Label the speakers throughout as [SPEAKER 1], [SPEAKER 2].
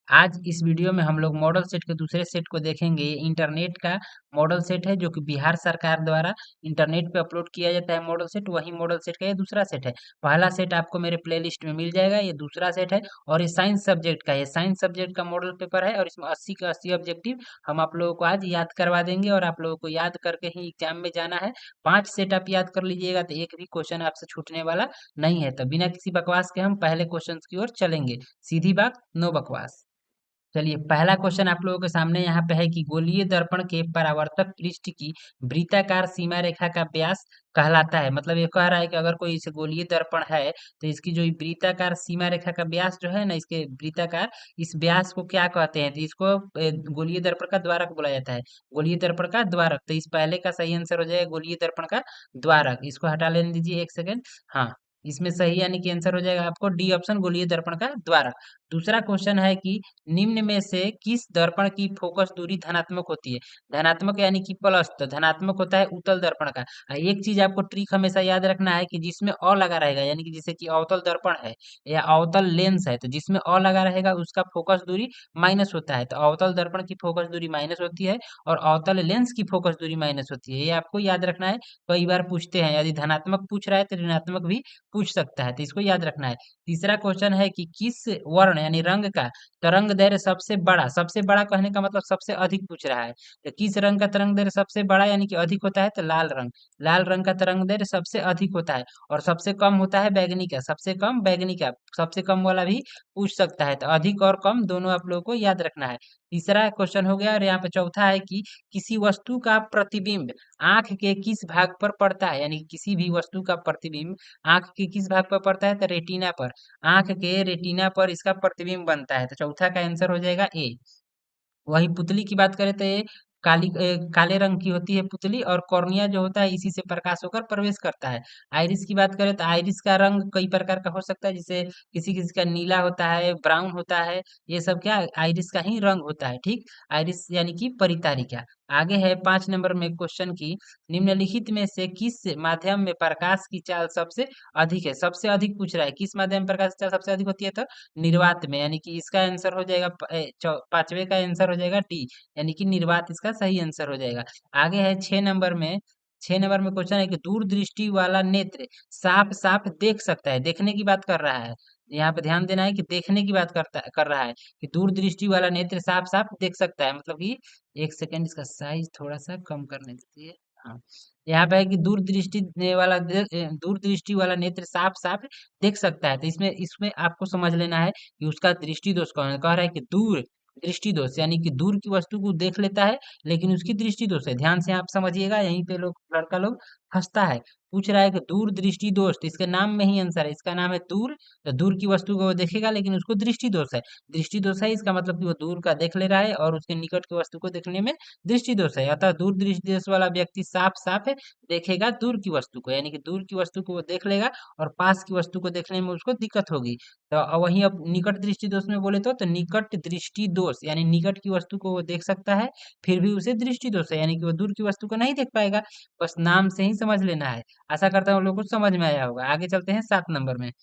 [SPEAKER 1] आज इस वीडियो में हम लोग मॉडल सेट के दूसरे सेट को देखेंगे। ये इंटरनेट का मॉडल सेट है जो कि बिहार सरकार द्वारा इंटरनेट पे अपलोड किया जाता है। मॉडल सेट वही मॉडल सेट का ये दूसरा सेट है। पहला सेट आपको मेरे प्लेलिस्ट में मिल जाएगा, ये दूसरा सेट है और ये साइंस सब्जेक्ट का है। ये साइंस सब्जेक्ट का मॉडल पेपर है और इसमें 80 का 80 ऑब्जेक्टिव हम आप लोगों को आज याद करवा देंगे और आप लोगों को याद करके ही एग्जाम में जाना है। 5 सेट आप याद कर लीजिएगा तो एक भी क्वेश्चन आपसे छूटने वाला नहीं है। तो बिना किसी बकवास के हम पहले क्वेश्चन की ओर चलेंगे। सीधी बात, नो बकवास। चलिए, पहला क्वेश्चन आप लोगों के सामने यहाँ पे है कि गोलीय दर्पण के परावर्तक पृष्ठ की वृत्ताकार सीमा रेखा का व्यास कहलाता है। मतलब ये कह रहा है कि अगर कोई इस गोलीय दर्पण है तो इसकी जो ये वृत्ताकार सीमा रेखा का व्यास जो है ना, इसके वृत्ताकार इस व्यास को क्या कहते हैं? तो इसको गोलीय दर्पण का द्वारक बोला जाता है। गोलीय दर्पण का द्वारक, तो इस पहले का सही आंसर हो जाएगा गोलीय दर्पण का द्वारक। इसको हटा लेने दीजिए एक सेकेंड। हाँ, इसमें सही यानी कि आंसर हो जाएगा आपको डी ऑप्शन, गोलीय दर्पण का द्वारक। दूसरा क्वेश्चन है कि निम्न में से किस दर्पण की फोकस दूरी धनात्मक होती है? धनात्मक यानी कि प्लस, तो धनात्मक होता है उत्तल दर्पण का। एक चीज आपको ट्रिक हमेशा याद रखना है कि जिसमें अ लगा रहेगा, यानी कि जैसे कि अवतल दर्पण है या अवतल लेंस है, तो जिसमें अ लगा रहेगा उसका फोकस दूरी माइनस होता है। तो अवतल दर्पण की फोकस दूरी माइनस होती है और अवतल लेंस की फोकस दूरी माइनस होती है। ये आपको याद रखना है। कई बार पूछते हैं, यदि धनात्मक पूछ रहा है तो ऋणात्मक भी पूछ सकता है, तो इसको याद रखना है। तीसरा क्वेश्चन है कि किस वर्ण यानी रंग का तरंग दैर्घ्य सबसे बड़ा कहने का मतलब सबसे अधिक पूछ रहा है। तो किस रंग का तरंग दैर्घ्य सबसे बड़ा यानी कि अधिक होता है? तो लाल रंग। लाल रंग का तरंग दैर्घ्य सबसे अधिक होता है और सबसे कम होता है बैगनी का। सबसे कम बैगनी का, सबसे कम वाला भी पूछ सकता है। तो अधिक और कम दोनों आप लोगों को याद रखना है। तीसरा क्वेश्चन हो गया और यहाँ पे चौथा है कि किसी वस्तु का प्रतिबिंब आंख के किस भाग पर पड़ता है? यानी कि किसी भी वस्तु का प्रतिबिंब आंख के किस भाग पर पड़ता है? तो रेटिना पर। आंख के रेटिना पर इसका प्रतिबिंब बनता है। तो चौथा का आंसर हो जाएगा ए। वही पुतली की बात करें तो ये काले रंग की होती है पुतली और कॉर्निया जो होता है इसी से प्रकाश होकर प्रवेश करता है। आइरिस की बात करें तो आइरिस का रंग कई प्रकार का हो सकता है, जैसे किसी किसी का नीला होता है, ब्राउन होता है। ये सब क्या आइरिस का ही रंग होता है। ठीक, आइरिस यानी कि परितारिका। आगे है 5 नंबर में क्वेश्चन की निम्नलिखित में से किस माध्यम में प्रकाश की चाल सबसे अधिक है? सबसे अधिक पूछ रहा है किस माध्यम में प्रकाश की चाल सबसे अधिक होती है? तो निर्वात में, यानी कि इसका आंसर हो जाएगा 5वें का आंसर हो जाएगा डी, यानी कि निर्वात इसका सही आंसर हो जाएगा। आगे है 6 नंबर में। 6 नंबर में क्वेश्चन है कि दूरदृष्टि वाला नेत्र साफ साफ देख सकता है। देखने की बात कर रहा है, यहाँ पे ध्यान देना है कि देखने की बात कर रहा है कि दूरदृष्टि वाला नेत्र साफ साफ देख सकता है। मतलब कि एक सेकेंड, इसका साइज थोड़ा सा कम करने दीजिए। हाँ, यहाँ पे है कि दूरदृष्टि वाला नेत्र साफ साफ देख सकता है। तो इसमें इसमें आपको समझ लेना है कि उसका दृष्टि दोष कौन है। कह रहा है कि दूर दृष्टि दोष, यानी कि दूर की वस्तु को देख लेता है लेकिन उसकी दृष्टि दोष है। ध्यान से आप समझिएगा, यहीं पे लोग लड़का लोग फंसता है। पूछ रहा है कि दूर दृष्टि दोष, तो इसके नाम में ही आंसर है। इसका नाम है दूर, तो दूर की वस्तु को वो देखेगा लेकिन उसको दृष्टि दोष है। दृष्टि दोष है इसका मतलब कि वो दूर का देख ले रहा है और उसके निकट की वस्तु को देखने में दृष्टि दोष है। अतः दूर दृष्टि दोष वाला व्यक्ति साफ साफ देखेगा दूर की वस्तु को, यानी कि दूर की वस्तु को वो देख लेगा और पास की वस्तु को देखने में उसको दिक्कत होगी। तो वहीं अब निकट दृष्टि दोष में बोले तो निकट दृष्टि दोष यानी निकट की वस्तु को वो देख सकता है फिर भी उसे दृष्टि दोष है, यानी कि वो दूर की वस्तु को नहीं देख पाएगा। बस नाम से ही समझ लेना है। आशा करता हूँ लोगों को समझ में आया होगा। आगे चलते हैं 7 नंबर में।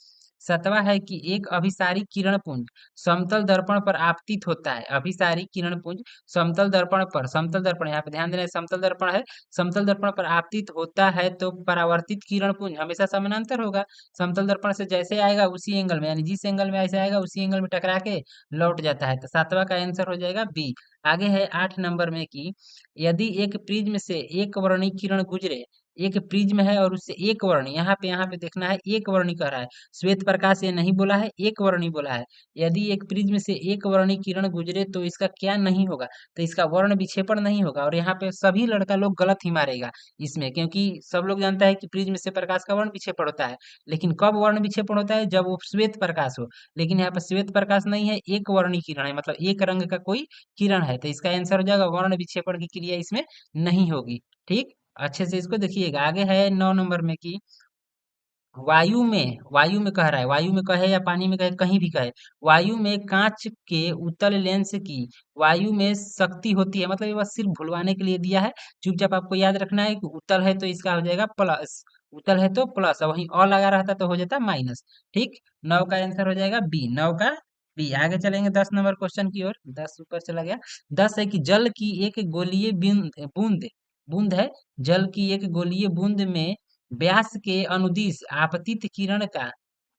[SPEAKER 1] 7वां है कि एक अभिसारी किरण पुंज समतल दर्पण पर आपतित होता है। अभिसारी किरण पुंज समतल दर्पण, यहाँ पे ध्यान देना है, समतल दर्पण है। समतल दर्पण पर आपतित होता है तो परावर्तित किरण पुंज हमेशा समानांतर होगा। समतल दर्पण से जैसे आएगा उसी एंगल में, यानी जिस एंगल में ऐसे आएगा उसी एंगल में टकरा के लौट जाता है। तो 7वां का आंसर हो जाएगा बी। आगे है 8 नंबर में कि यदि एक प्रिज्म से एक वर्णी किरण गुजरे, एक प्रिज्म है और उससे एक वर्णी, यहाँ पे देखना है एक वर्णी कह रहा है, श्वेत प्रकाश ये नहीं बोला है, एक वर्णी बोला है। यदि एक प्रिज्म से एक वर्णी किरण गुजरे तो इसका क्या नहीं होगा? तो इसका वर्ण विक्षेपण नहीं होगा। और यहाँ पे सभी लड़का लोग गलत ही मारेगा इसमें, क्योंकि सब लोग जानता है कि प्रिज्म से प्रकाश का वर्ण विक्षेपण होता है। लेकिन कब वर्ण विक्षेपण होता है? जब वो श्वेत प्रकाश हो। लेकिन यहाँ पर श्वेत प्रकाश नहीं है, एक वर्णी किरण है, मतलब एक रंग का कोई किरण है। तो इसका आंसर हो जाएगा वर्ण विक्षेपण की क्रिया इसमें नहीं होगी। ठीक, अच्छे से इसको देखिएगा। आगे है 9 नंबर में कि वायु में कह रहा है, वायु में कहे या पानी में कहे, कहीं भी कहे, वायु में कांच के उत्तल लेंस की वायु में शक्ति होती है। मतलब ये बस सिर्फ भुलवाने के लिए दिया है। चुपचाप आपको याद रखना है कि उत्तल है तो इसका हो जाएगा प्लस, उत्तल है तो प्लस, और वहीं और लगा रहता तो हो जाता माइनस। ठीक, 9 का आंसर हो जाएगा बी, 9 का बी। आगे चलेंगे 10 नंबर क्वेश्चन की ओर। 10 ऊपर चला गया। 10 है कि जल की एक गोलीय बूंद बूंद है। जल की एक गोलीय बूंद में व्यास के अनुदिश आपतित किरण का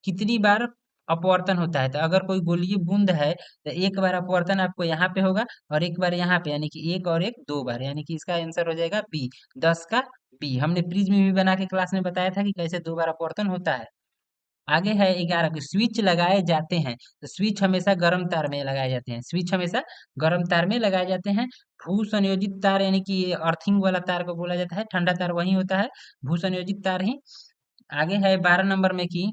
[SPEAKER 1] कितनी बार अपवर्तन होता है। तो अगर कोई गोलीय बूंद है तो एक बार अपवर्तन आपको यहाँ पे होगा और एक बार यहाँ पे, यानी कि एक और एक दो बार, यानी कि इसका आंसर हो जाएगा बी। 10 का बी। हमने प्रिज्म भी बना के क्लास में बताया था कि कैसे दो बार अपवर्तन होता है। आगे है 11 के स्विच लगाए जाते हैं। तो स्विच हमेशा गर्म तार में लगाए जाते हैं। स्विच हमेशा गर्म तार में लगाए जाते हैं। भू संयोजित तार, यानी कि ये अर्थिंग वाला तार को बोला जाता है। ठंडा तार वही होता है, भू संयोजित तार ही। आगे है 12 नंबर में कि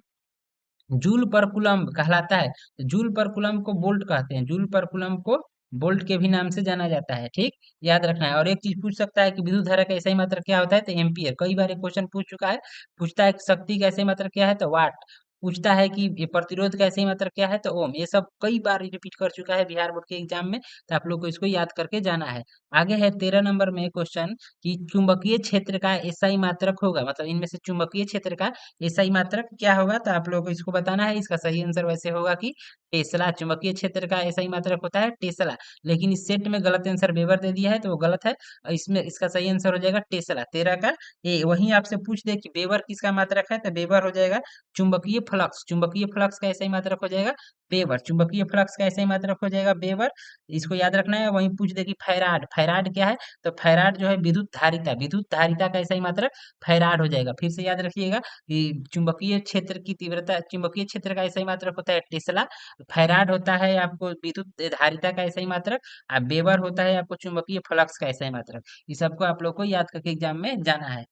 [SPEAKER 1] जूल पर कुलम्ब कहलाता है। तो जूल पर कुलम्ब को बोल्ट कहते हैं। जूल पर कुलम्ब को बोल्ट के भी नाम से जाना जाता है। ठीक, याद रखना है। और एक चीज पूछ सकता है कि विद्युत धारा का SI मात्रक क्या होता है, तो एम्पियर। कई बार एक क्वेश्चन पूछ चुका है। पूछता है कि शक्ति का SI मात्रक क्या है, तो वाट। पूछता है कि ये प्रतिरोध का SI मात्रक क्या है, तो ओम। ये सब कई बार रिपीट कर चुका है बिहार बोर्ड के एग्जाम में, तो आप लोग को इसको याद करके जाना है। आगे है 13 नंबर में क्वेश्चन कि चुंबकीय क्षेत्र का SI मात्रक होगा, मतलब इनमें से चुंबकीय क्षेत्र का SI मात्रक क्या होगा, तो आप लोगों को इसको बताना है। इसका सही आंसर वैसे होगा कि टेस्ला। चुंबकीय क्षेत्र का SI मात्रक होता है टेस्ला। लेकिन इस सेट में गलत आंसर वेबर दे दिया है, तो वो गलत है। और इसमें इसका सही आंसर हो जाएगा टेस्ला। 13 का ए। वहीं आपसे पूछ दे कि वेबर किसका मात्रक है, तो वेबर हो जाएगा चुंबकीय फ्लक्स। चुंबकीय फ्लक्स का SI मात्रक हो जाएगा वेबर। चुंबकीय फ्लक्स का SI मात्रक हो जाएगा वेबर। इसको याद रखना है। वहीं पूछ दे कि फैराड, फैराड क्या है, तो फैराड जो है विद्युत धारिता। विद्युत धारिता का SI मात्रक फैराड हो जाएगा। फिर से याद रखिएगा कि चुंबकीय क्षेत्र की तीव्रता, चुंबकीय क्षेत्र का SI मात्रक होता है टेस्ला। फैराड होता है आपको विद्युत धारिता का SI मात्रक। और वेबर होता है आपको चुंबकीय फ्लक्स का SI मात्रक। इस सबको आप लोग को याद करके एग्जाम में जाना है।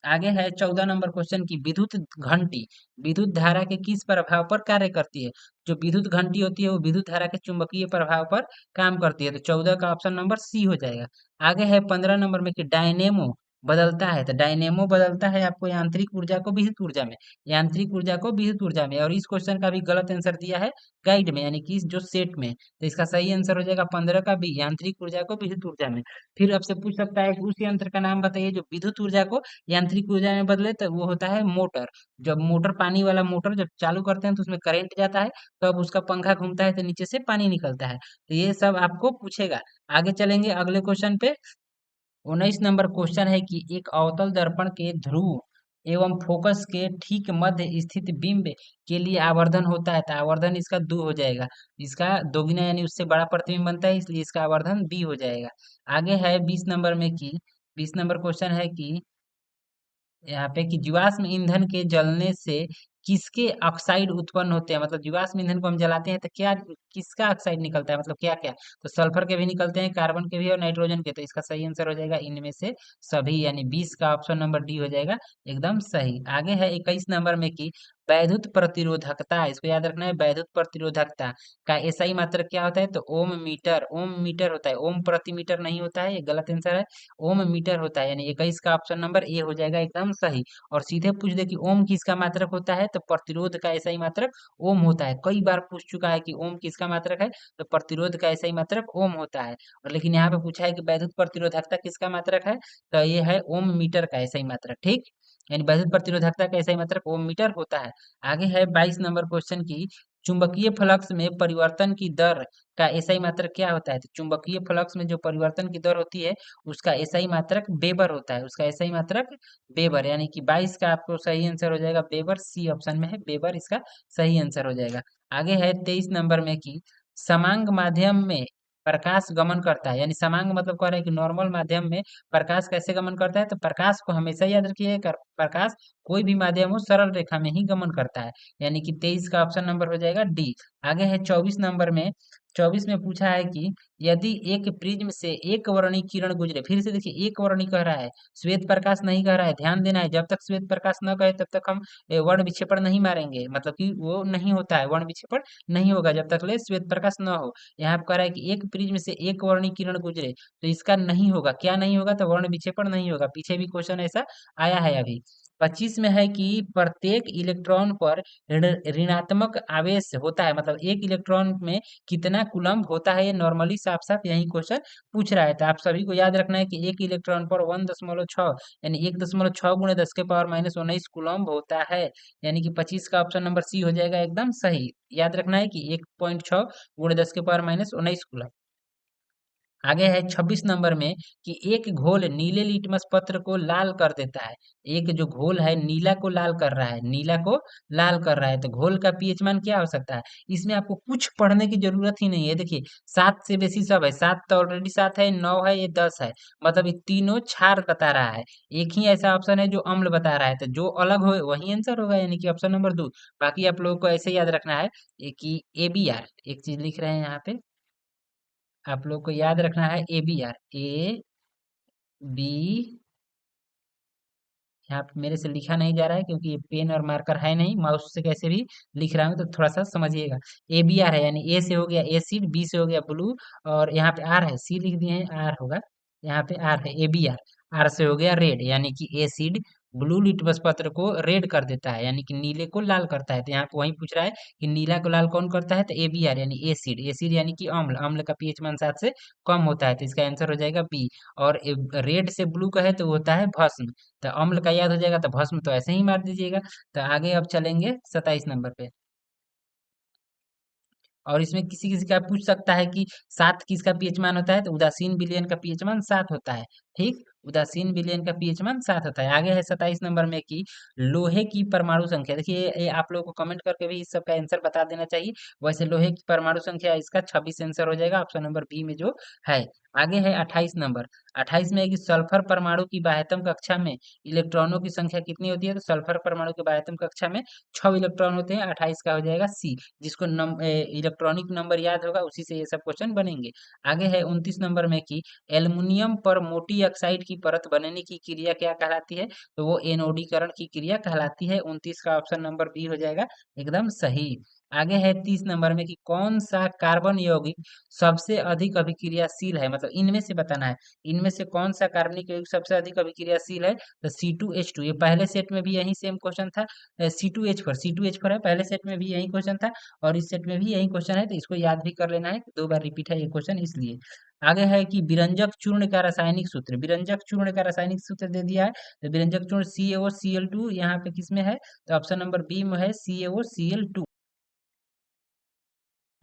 [SPEAKER 1] आगे है 14 नंबर क्वेश्चन की विद्युत घंटी विद्युत धारा के किस प्रभाव पर कार्य करती है। जो विद्युत घंटी होती है वो विद्युत धारा के चुंबकीय प्रभाव पर काम करती है। तो 14 का ऑप्शन नंबर सी हो जाएगा। आगे है 15 नंबर में कि डायनेमो बदलता है। तो डायनेमो बदलता है आपको यांत्रिक ऊर्जा को विद्युत ऊर्जा में। यांत्रिक ऊर्जा को विद्युत ऊर्जा में। और इस क्वेश्चन का भी गलत आंसर दिया है गाइड में, यानी कि जो सेट में। तो इसका सही आंसर हो जाएगा 15 का बी, यांत्रिक ऊर्जा को विद्युत ऊर्जा में। फिर आपसे पूछ सकता है कि उस यंत्र का नाम बताइए जो विद्युत ऊर्जा को यांत्रिक ऊर्जा में बदले, तो वो होता है मोटर। जब मोटर, पानी वाला मोटर जब चालू करते हैं तो उसमें करंट जाता है, तब उसका पंखा घूमता है तो नीचे से पानी निकलता है। तो ये सब आपको पूछेगा। आगे चलेंगे अगले क्वेश्चन पे। 19 नंबर क्वेश्चन है कि एक अवतल दर्पण के ध्रुव एवं फोकस के ठीक मध्य स्थित बिंब के लिए आवर्धन होता है। तो आवर्धन इसका 2 हो जाएगा। इसका दोगुना यानी उससे बड़ा प्रतिबिंब बनता है, इसलिए इसका आवर्धन बी हो जाएगा। आगे है 20 नंबर में कि 20 नंबर क्वेश्चन है कि यहाँ पे कि जीवाश्म ईंधन के जलने से किसके ऑक्साइड उत्पन्न होते हैं। मतलब जीवाश्म ईंधन को हम जलाते हैं तो क्या, किसका ऑक्साइड निकलता है, मतलब क्या क्या, तो सल्फर के भी निकलते हैं, कार्बन के भी और नाइट्रोजन के। तो इसका सही आंसर हो जाएगा इनमें से सभी, यानी 20 का ऑप्शन नंबर डी हो जाएगा एकदम सही। आगे है 21 नंबर में कि वैद्युत प्रतिरोधकता, इसको याद रखना है। वैद्युत प्रतिरोधकता का SI मात्रक क्या होता है, तो ओम मीटर। ओम मीटर होता है, ओम प्रति मीटर नहीं होता है, ये गलत आंसर है। ओम मीटर होता है, यानी 21 का ऑप्शन नंबर ए हो जाएगा एकदम सही। और सीधे पूछ दे कि ओम किसका मात्रक होता है, तो प्रतिरोध का SI मात्रक ओम होता है। कई बार पूछ चुका है कि ओम किसका मात्रक है, तो प्रतिरोध का SI मात्रक ओम होता है। और लेकिन यहाँ पे पूछा है कि वैद्युत प्रतिरोधकता किसका मात्रक है, तो ये है ओम मीटर का SI मात्रक। ठीक, यानी वैद्युत प्रतिरोधकता का SI मात्रक ओम मीटर होता है। आगे है 22 नंबर क्वेश्चन की चुंबकीय फ्लक्स में परिवर्तन की दर का SI मात्रक क्या होता है। तो चुंबकीय फ्लक्स में जो परिवर्तन की दर होती है उसका SI मात्रक वेबर होता है। उसका SI मात्रक वेबर, यानी कि 22 का आपको सही आंसर हो जाएगा वेबर। सी ऑप्शन में है वेबर, इसका सही आंसर हो जाएगा। आगे है 23 नंबर में कि समांग माध्यम में प्रकाश गमन करता है। यानी समांग मतलब कह रहा है कि नॉर्मल माध्यम में प्रकाश कैसे गमन करता है, तो प्रकाश को हमेशा याद रखिए, प्रकाश कोई भी माध्यम हो सरल रेखा में ही गमन करता है। यानी कि 23 का ऑप्शन नंबर हो जाएगा डी। आगे है 24 नंबर में। 24 में पूछा है कि यदि एक प्रिज्म से एक वर्णी किरण गुजरे, फिर से देखिए एक वर्णी कह रहा है, श्वेत प्रकाश नहीं कह रहा है। ध्यान देना है, जब तक श्वेत प्रकाश न कहे तब तक हम वर्ण विक्षेपण नहीं मारेंगे, मतलब कि वो नहीं होता है, वर्ण विक्षेपण नहीं होगा जब तक ले श्वेत प्रकाश न हो। यहाँ पे कह रहा है कि एक प्रिज्म से एक वर्णी किरण गुजरे, तो इसका नहीं होगा। क्या नहीं होगा, तो वर्ण विक्षेपण नहीं होगा। पीछे भी क्वेश्चन ऐसा आया है अभी। 25 में है कि प्रत्येक इलेक्ट्रॉन पर ऋणात्मक आवेश होता है, मतलब एक इलेक्ट्रॉन में कितना कूलम्ब होता है, ये नॉर्मली साफ साफ यही क्वेश्चन पूछ रहा है। तो आप सभी को याद रखना है कि एक इलेक्ट्रॉन पर 1.6 यानी 1.6 गुणे 10⁻⁻19 कूलम्ब होता है, यानी कि 25 का ऑप्शन नंबर सी हो जाएगा एकदम सही। याद रखना है कि 1.6 गुणे 10⁻⁻19 कूलम्ब। आगे है 26 नंबर में कि एक घोल नीले लिटमस पत्र को लाल कर देता है। एक जो घोल है नीला को लाल कर रहा है, नीला को लाल कर रहा है, तो घोल का पीएच मान क्या हो सकता है? इसमें आपको कुछ पढ़ने की जरूरत ही नहीं है। देखिए 7 से बेसी सब है, 7 तो ऑलरेडी 7 है, 9 है, ये 10 है, मतलब ये तीनों क्षार बता रहा है। एक ही ऐसा ऑप्शन है जो अम्ल बता रहा है, तो जो अलग हो वही आंसर होगा, यानी कि ऑप्शन नंबर 2। बाकी आप लोगों को ऐसे याद रखना है कि ABR, एक चीज लिख रहे हैं यहाँ पे, आप लोग को याद रखना है ABR, बी, यहाँ पे मेरे से लिखा नहीं जा रहा है क्योंकि ये पेन और मार्कर है नहीं, माउस से कैसे भी लिख रहा हूँ, तो थोड़ा सा समझिएगा। ABR है, यानी ए से हो गया एसिड, बी से हो गया ब्लू, और यहाँ पे आर है, सी लिख दिए हैं, आर होगा, यहाँ पे आर है ABR। आर से हो गया रेड, यानी कि एसिड ब्लू लिटमस पत्र को रेड कर देता है, यानी कि नीले को लाल करता है। तो यहाँ पे वही पूछ रहा है कि नीला को लाल कौन करता है, तो ABR यानी एसिड, एसिड यानी कि अम्ल, अम्ल का पीएच मान 7 से कम होता है, तो इसका आंसर हो जाएगा बी। और रेड से ब्लू का है तो वो होता है भस्म, तो अम्ल का याद हो जाएगा, तो भस्म तो ऐसे ही मार दीजिएगा। तो आगे अब चलेंगे 27 नंबर पे। और इसमें किसी किसी का पूछ सकता है कि 7 किसका पीएच मान होता है, तो उदासीन विलयन का पीएच मान 7 होता है। ठीक, उदासीन विलयन का पीएच मान 7 होता है। आगे है 27 नंबर में कि लोहे की परमाणु संख्या। देखिए ये आप लोगों को कमेंट करके भी इस सब का आंसर बता देना चाहिए। वैसे लोहे की परमाणु संख्या इसका 26 आंसर हो जाएगा, ऑप्शन नंबर बी में जो है। आगे है 28 नंबर। 28 में है कि सल्फर परमाणु की बाह्यतम कक्षा में इलेक्ट्रॉनों की संख्या कितनी होती है, तो सल्फर परमाणु की बाह्यतम कक्षा में 6 इलेक्ट्रॉन होते हैं। 28 का हो जाएगा सी। जिसको इलेक्ट्रॉनिक नंबर याद होगा उसी से ये सब क्वेश्चन बनेंगे। आगे है 29 नंबर में कि एल्युमिनियम पर मोटी ऑक्साइड की परत बनने की क्रिया क्या कहलाती है, तो वो एनोडीकरण की क्रिया कहलाती है। 29 का ऑप्शन नंबर बी हो जाएगा एकदम सही। आगे है 30 नंबर में कि कौन सा कार्बन यौगिक सबसे अधिक अभिक्रियाशील है, मतलब इनमें से बताना है, इनमें से कौन सा कार्बनिक यौगिक सबसे अधिक अभिक्रियाशील है, तो C2H2। ये पहले सेट में भी यही सेम क्वेश्चन था, C2H4, C2H4 है, पहले सेट में भी यही क्वेश्चन था और इस सेट में भी यही क्वेश्चन है, तो इसको याद भी कर लेना है, 2 बार रिपीट है ये क्वेश्चन इसलिए। आगे है कि विरंजक चूर्ण का रासायनिक सूत्र, विरंजक चूर्ण का रासायनिक सूत्र दे दिया है, तो विरंजक चूर्ण CaOCl2 यहाँ पे किसमें है, तो ऑप्शन नंबर बी में है CaOCl2।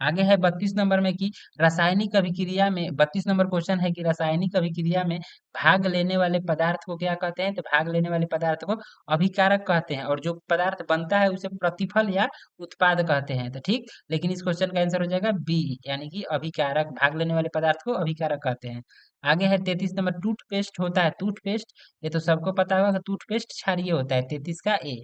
[SPEAKER 1] आगे है 32 नंबर में कि रासायनिक अभिक्रिया में, 32 नंबर क्वेश्चन है कि रासायनिक अभिक्रिया में भाग लेने वाले पदार्थ को क्या कहते हैं, तो भाग लेने वाले पदार्थ को अभिकारक कहते हैं, और जो पदार्थ बनता है उसे प्रतिफल या उत्पाद कहते हैं। तो ठीक, लेकिन इस क्वेश्चन का आंसर हो जाएगा बी, यानी कि अभिकारक, भाग लेने वाले पदार्थ को अभिकारक कहते हैं। आगे है 33 नंबर, टूथपेस्ट होता है, टूथपेस्ट, ये तो सबको पता होगा कि टूथपेस्ट क्षारीय होता है, 33 का ए।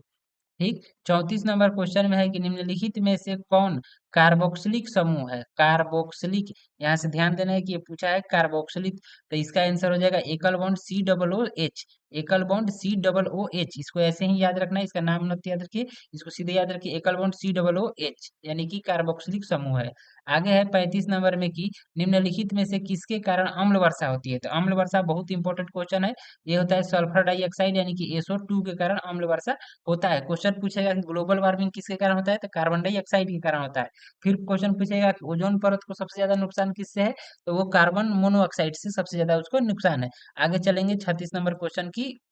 [SPEAKER 1] ठीक, 34 नंबर क्वेश्चन में है कि निम्नलिखित में से कौन कार्बोक्सिलिक समूह है, कार्बोक्सिलिक, यहाँ से ध्यान देना है कि ये पूछा है कार्बोक्सिलिक, तो इसका आंसर हो जाएगा एकल बॉन्ड COOH, एकल बॉन्ड COOH। इसको ऐसे ही याद रखना है, इसका नाम मत याद रखिए, इसको सीधे याद रखिए, एकल बॉन्ड COOH, यानी कि कार्बोक्सिलिक समूह है। आगे है 35 नंबर में कि निम्नलिखित में से किसके कारण अम्ल वर्षा होती है, तो अम्ल वर्षा बहुत इंपॉर्टेंट क्वेश्चन है, ये होता है सल्फर डाइऑक्साइड यानी कि SO2 के कारण अम्ल वर्षा होता है। क्वेश्चन पूछेगा कि ग्लोबल वार्मिंग किसके कारण होता है, तो कार्बन डाइऑक्साइड के कारण होता है। फिर क्वेश्चन पूछेगा कि ओजोन परत को सबसे ज्यादा नुकसान किससे है, तो वो कार्बन मोनोऑक्साइड से सबसे ज्यादा उसको नुकसान है। आगे चलेंगे 36 नंबर क्वेश्चन की